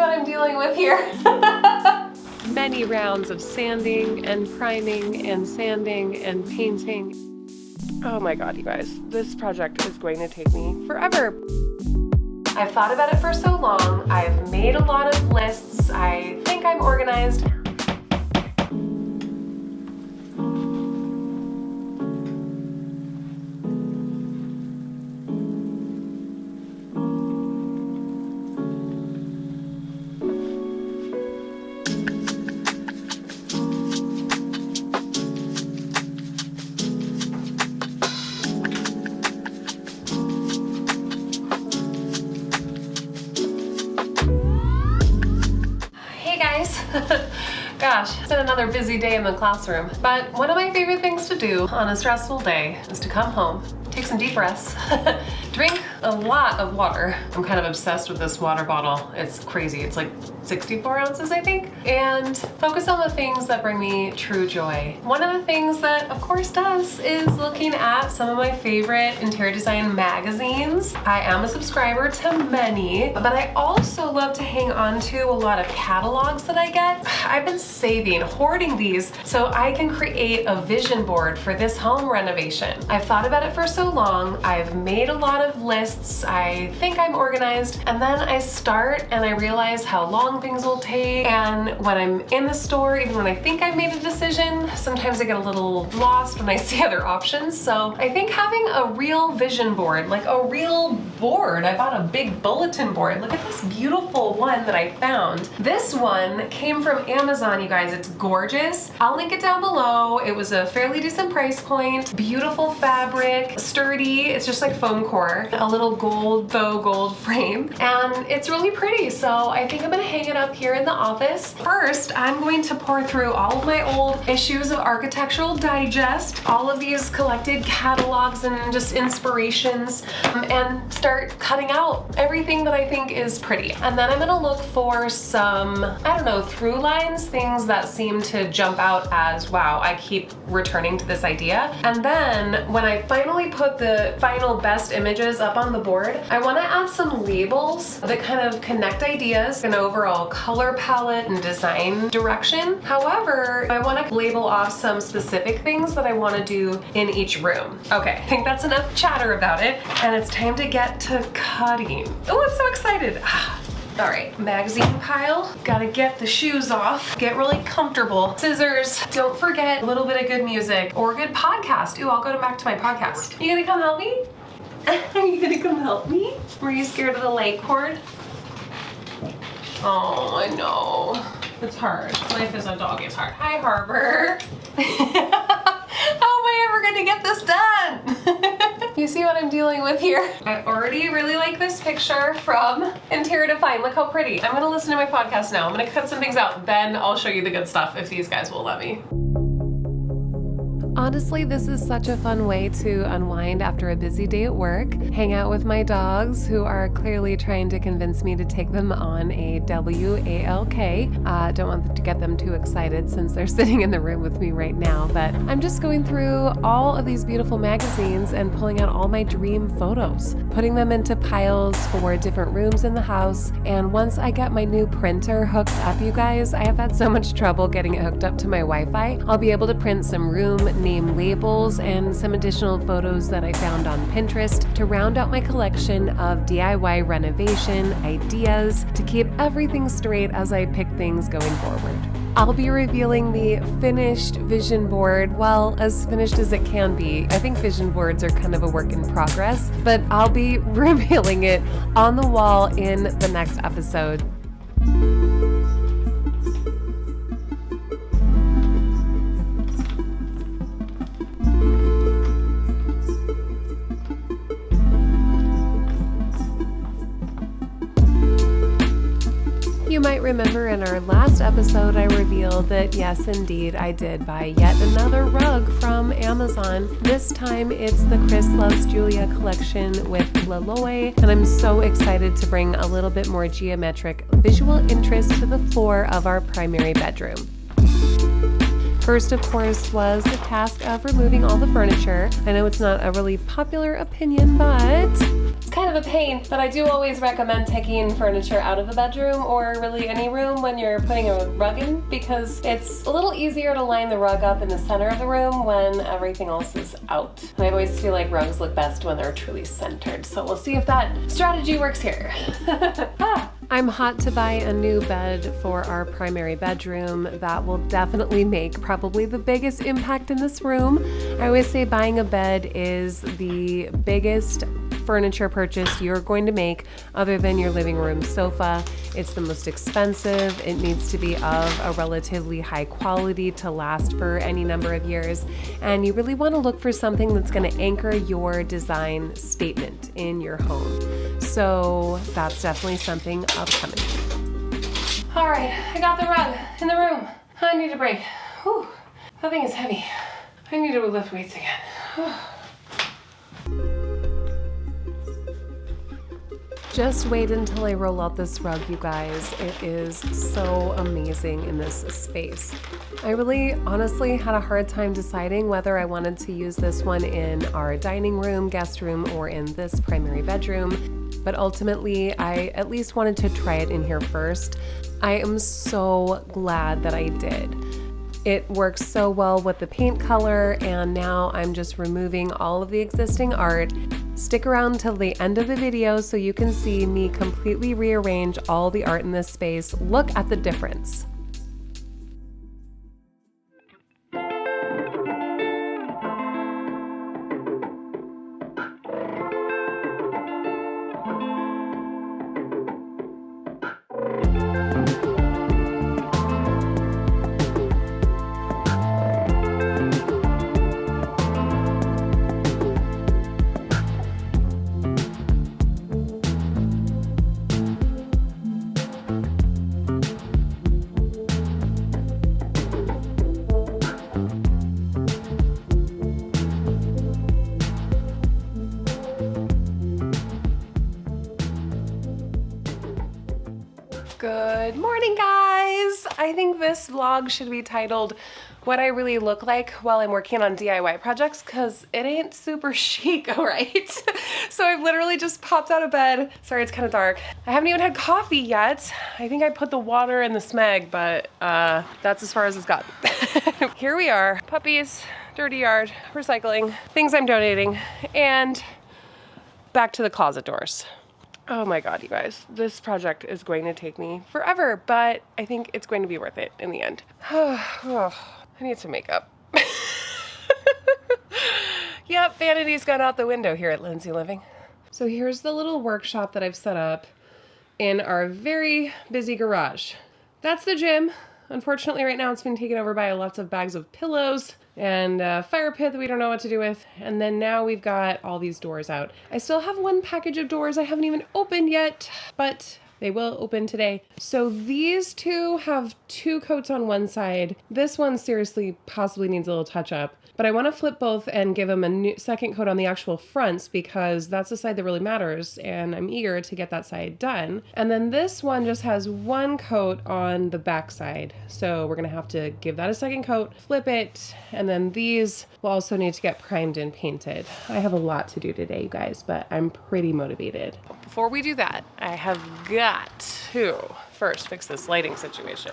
what I'm dealing with here. Many rounds of sanding and priming and sanding and painting. Oh my God, you guys, this project is going to take me forever. I've thought about it for so long. I've made a lot of lists. I think I'm organized. Gosh, it's been another busy day in the classroom. But one of my favorite things to do on a stressful day is to come home, take some deep breaths, drink a lot of water. I'm kind of obsessed with this water bottle. It's crazy. It's like 64 ounces, I think. And focus on the things that bring me true joy. One of the things that, of course, does is looking at some of my favorite interior design magazines. I am a subscriber to many, but I also love to hang on to a lot of catalogs that I get. I've been saving, hoarding these so I can create a vision board for this home renovation. I've thought about it for so long. I've made a lot of lists. I think I'm organized, and then I start and I realize how long things will take. And when I'm in the store, even when I think I've made a decision, sometimes I get a little lost when I see other options. So I think having a real vision board, like a real board, I bought a big bulletin board. Look at this beautiful one that I found. This one came from Amazon, you guys. It's gorgeous. I'll link it down below. It was a fairly decent price point. Beautiful fabric, sturdy. It's just like foam core, a little faux gold frame, and it's really pretty. So I think I'm gonna hang it up here in the office. First, I'm going to pour through all of my old issues of Architectural Digest, all of these collected catalogs and just inspirations, and start cutting out everything that I think is pretty. And then I'm gonna look for some, I don't know, through lines, things that seem to jump out as, wow, I keep returning to this idea. And then when I finally put the final best images up on the board, I want to add some labels that kind of connect ideas, an overall color palette and design direction. However, I want to label off some specific things that I want to do in each room. Okay, I think that's enough chatter about it, and it's time to get to cutting. Oh, I'm so excited. All right, magazine pile. Gotta get the shoes off, get really comfortable. Scissors. Don't forget a little bit of good music or good podcast. Ooh, I'll go back to my podcast. You gonna come help me? Are you gonna come help me? Were you scared of the light cord? Oh, I know. It's hard. Life as a dog is hard. Hi, Harbor. How am I ever gonna get this done? You see what I'm dealing with here? I already really like this picture from Interior Define. Look how pretty. I'm gonna listen to my podcast now. I'm gonna cut some things out, then I'll show you the good stuff if these guys will let me. Honestly, this is such a fun way to unwind after a busy day at work, hang out with my dogs who are clearly trying to convince me to take them on a WALK. Don't want to get them too excited since they're sitting in the room with me right now, but I'm just going through all of these beautiful magazines and pulling out all my dream photos, putting them into piles for different rooms in the house. And once I get my new printer hooked up, you guys, I have had so much trouble getting it hooked up to my Wi-Fi. I'll be able to print some room name labels and some additional photos that I found on Pinterest to round out my collection of DIY renovation ideas to keep everything straight as I pick things going forward. I'll be revealing the finished vision board, well, as finished as it can be. I think vision boards are kind of a work in progress, but I'll be revealing it on the wall in the next episode. You might remember in our last episode I revealed that yes, indeed, I did buy yet another rug from Amazon. This time it's the Chris Loves Julia collection with Laloy, and I'm so excited to bring a little bit more geometric visual interest to the floor of our primary bedroom. First, of course, was the task of removing all the furniture. I know it's not a really popular opinion, but it's kind of a pain. But I do always recommend taking furniture out of the bedroom or really any room when you're putting a rug in, because it's a little easier to line the rug up in the center of the room when everything else is out. And I always feel like rugs look best when they're truly centered. So we'll see if that strategy works here. I'm hot to buy a new bed for our primary bedroom. That will definitely make probably the biggest impact in this room. I always say buying a bed is the biggest furniture purchase you're going to make other than your living room sofa. It's the most expensive. It needs to be of a relatively high quality to last for any number of years. And you really want to look for something that's going to anchor your design statement in your home. So that's definitely something upcoming. All right, I got the rug in the room. I need a break. Whew, that thing is heavy. I need to lift weights again. Whew. Just wait until I roll out this rug, you guys. It is so amazing in this space. I really honestly had a hard time deciding whether I wanted to use this one in our dining room, guest room, or in this primary bedroom. But ultimately, I at least wanted to try it in here first. I am so glad that I did. It works so well with the paint color, and now I'm just removing all of the existing art. Stick around till the end of the video so you can see me completely rearrange all the art in this space. Look at the difference. Good morning, guys! I think this vlog should be titled What I Really Look Like While I'm Working on DIY Projects, because it ain't super chic, alright? So I've literally just popped out of bed. Sorry, it's kind of dark. I haven't even had coffee yet. I think I put the water in the smeg, but that's as far as it's gotten. Here we are. Puppies, dirty yard, recycling, things I'm donating, and back to the closet doors. Oh my god, you guys, this project is going to take me forever, but I think it's going to be worth it in the end. Oh, I need some makeup. Yep, vanity's gone out the window here at Lindsay Living. So here's the little workshop that I've set up in our very busy garage. That's the gym. Unfortunately, right now it's been taken over by lots of bags of pillows and a fire pit that we don't know what to do with. And then now we've got all these doors out. I still have one package of doors I haven't even opened yet, but they will open today. So these two have 2 coats on one side. This one seriously possibly needs a little touch up. But I want to flip both and give them a new second coat on the actual fronts because that's the side that really matters, and I'm eager to get that side done. And then this one just has 1 coat on the back side. So we're going to have to give that a second coat, flip it, and then these will also need to get primed and painted. I have a lot to do today, you guys, but I'm pretty motivated. Before we do that, I have got to first fix this lighting situation.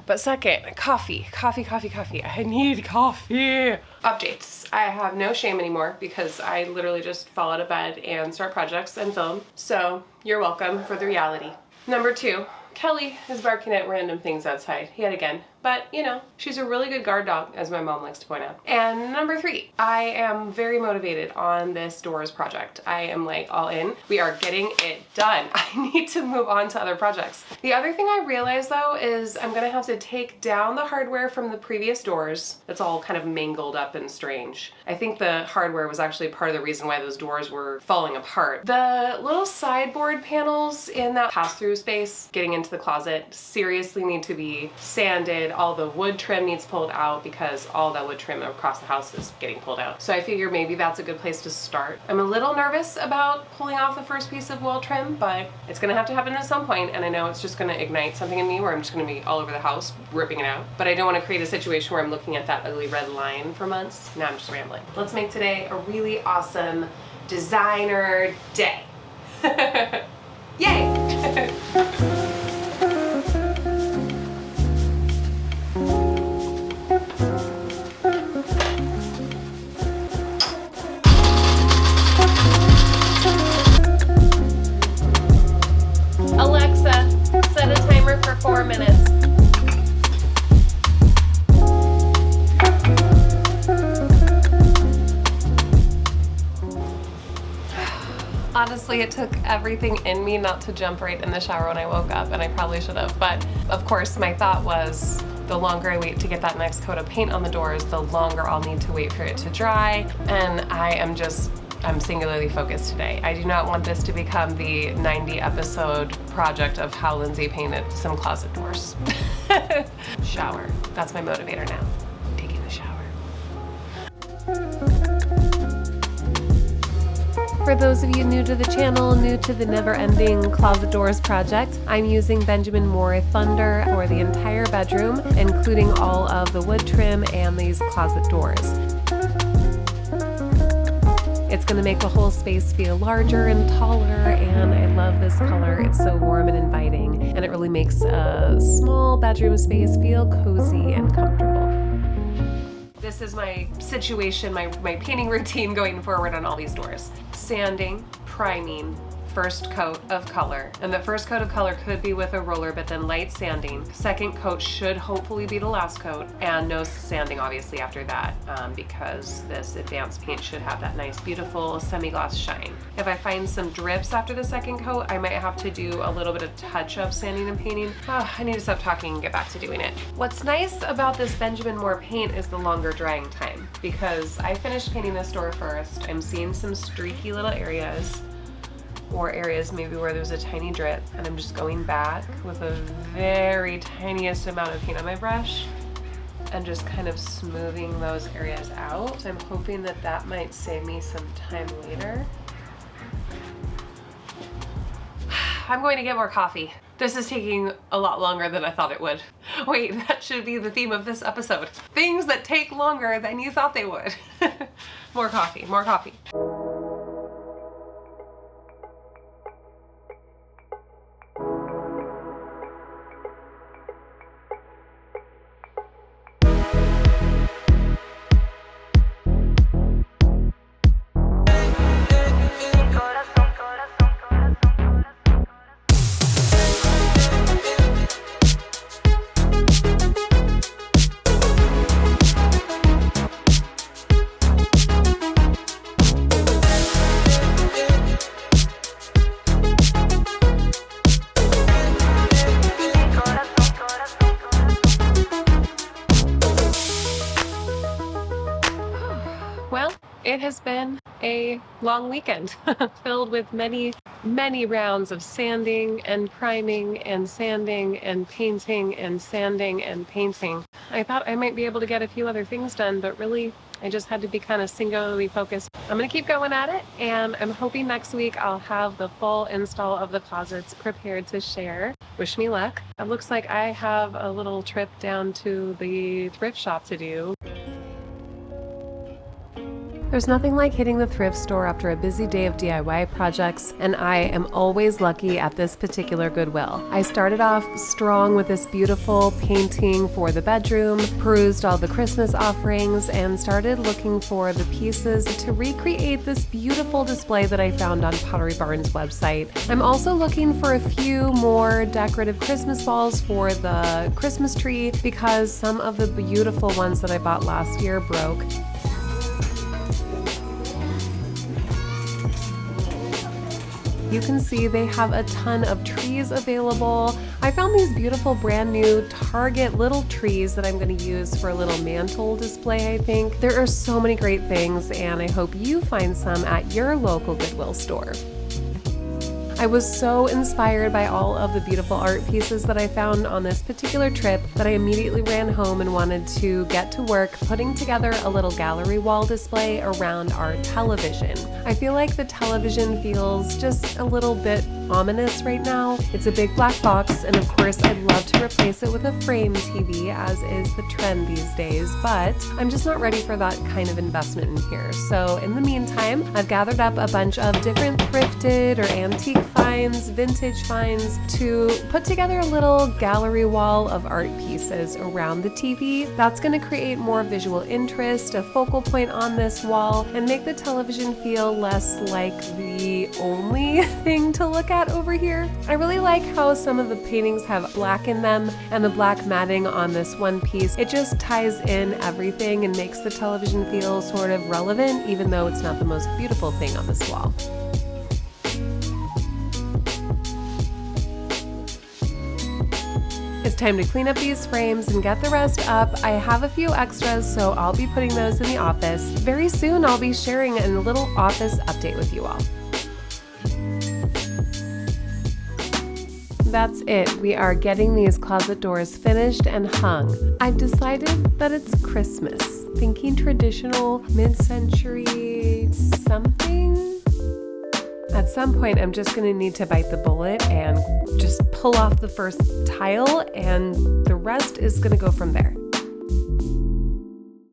But second, coffee. I need coffee. Updates. I have no shame anymore because I literally just fall out of bed and start projects and film. So you're welcome for the reality. Number 2, Kelly is barking at random things outside yet again. But, you know, she's a really good guard dog, as my mom likes to point out. And number 3, I am very motivated on this doors project. I am like all in. We are getting it done. I need to move on to other projects. The other thing I realized though is I'm gonna have to take down the hardware from the previous doors. It's all kind of mangled up and strange. I think the hardware was actually part of the reason why those doors were falling apart. The little sideboard panels in that pass-through space, getting into the closet seriously need to be sanded. All the wood trim needs pulled out because all that wood trim across the house is getting pulled out. So I figure maybe that's a good place to start. I'm a little nervous about pulling off the first piece of wall trim, but it's gonna have to happen at some point, and I know it's just gonna ignite something in me where I'm just gonna be all over the house ripping it out. But I don't wanna create a situation where I'm looking at that ugly red line for months. Now I'm just rambling. Let's make today a really awesome designer day. Yay! Alexa, set a timer for 4 minutes. Honestly, it took everything in me not to jump right in the shower when I woke up, and I probably should have. But of course, my thought was the longer I wait to get that next coat of paint on the doors, the longer I'll need to wait for it to dry. And I'm singularly focused today. I do not want this to become the 90 episode project of how Lindsay painted some closet doors. Shower. That's my motivator now. Taking the shower. For those of you new to the channel, new to the never-ending closet doors project, I'm using Benjamin Moore Thunder for the entire bedroom, including all of the wood trim and these closet doors. It's going to make the whole space feel larger and taller, and I love this color. It's so warm and inviting, and it really makes a small bedroom space feel cozy and comfortable. This is my situation, my painting routine going forward on all these doors. Sanding, priming, first coat of color. And the first coat of color could be with a roller, but then light sanding. Second coat should hopefully be the last coat, and no sanding obviously after that, because this advanced paint should have that nice, beautiful semi-gloss shine. If I find some drips after the second coat, I might have to do a little bit of touch-up sanding and painting. I need to stop talking and get back to doing it. What's nice about this Benjamin Moore paint is the longer drying time, because I finished painting this door first. I'm seeing some streaky little areas, or areas maybe where there's a tiny drip, and I'm just going back with a very tiniest amount of paint on my brush and just kind of smoothing those areas out. I'm hoping that that might save me some time later. I'm going to get more coffee. This is taking a lot longer than I thought it would. Wait, that should be the theme of this episode. Things that take longer than you thought they would. More coffee, more coffee. It has been a long weekend filled with many rounds of sanding and priming and sanding and painting and sanding and painting. I thought I might be able to get a few other things done, but really I just had to be kind of singularly focused. I'm gonna keep going at it, and I'm hoping next week I'll have the full install of the closets prepared to share. Wish me luck. It looks like I have a little trip down to the thrift shop to do. There's nothing like hitting the thrift store after a busy day of DIY projects, and I am always lucky at this particular Goodwill. I started off strong with this beautiful painting for the bedroom, perused all the Christmas offerings, and started looking for the pieces to recreate this beautiful display that I found on Pottery Barn's website. I'm also looking for a few more decorative Christmas balls for the Christmas tree because some of the beautiful ones that I bought last year broke. You can see they have a ton of trees available. I found these beautiful brand new Target little trees that I'm going to use for a little mantle display, I think. There are so many great things, and I hope you find some at your local Goodwill store. I was so inspired by all of the beautiful art pieces that I found on this particular trip that I immediately ran home and wanted to get to work putting together a little gallery wall display around our television. I feel like the television feels just a little bit ominous right now. It's a big black box, and of course I'd love to replace it with a frame TV, as is the trend these days, but I'm just not ready for that kind of investment in here. So in the meantime, I've gathered up a bunch of different thrifted or antique finds, vintage finds, to put together a little gallery wall of art pieces around the TV. That's going to create more visual interest, a focal point on this wall, and make the television feel less like the only thing to look at over here. I really like how some of the paintings have black in them, and the black matting on this one piece. It just ties in everything and makes the television feel sort of relevant, even though it's not the most beautiful thing on this wall. It's time to clean up these frames and get the rest up. I have a few extras, so I'll be putting those in the office. Very soon I'll be sharing a little office update with you all. That's it. We are getting these closet doors finished and hung. I've decided that it's Christmas. Thinking traditional, mid-century something. At some point, I'm just going to need to bite the bullet and just pull off the first tile, and the rest is going to go from there.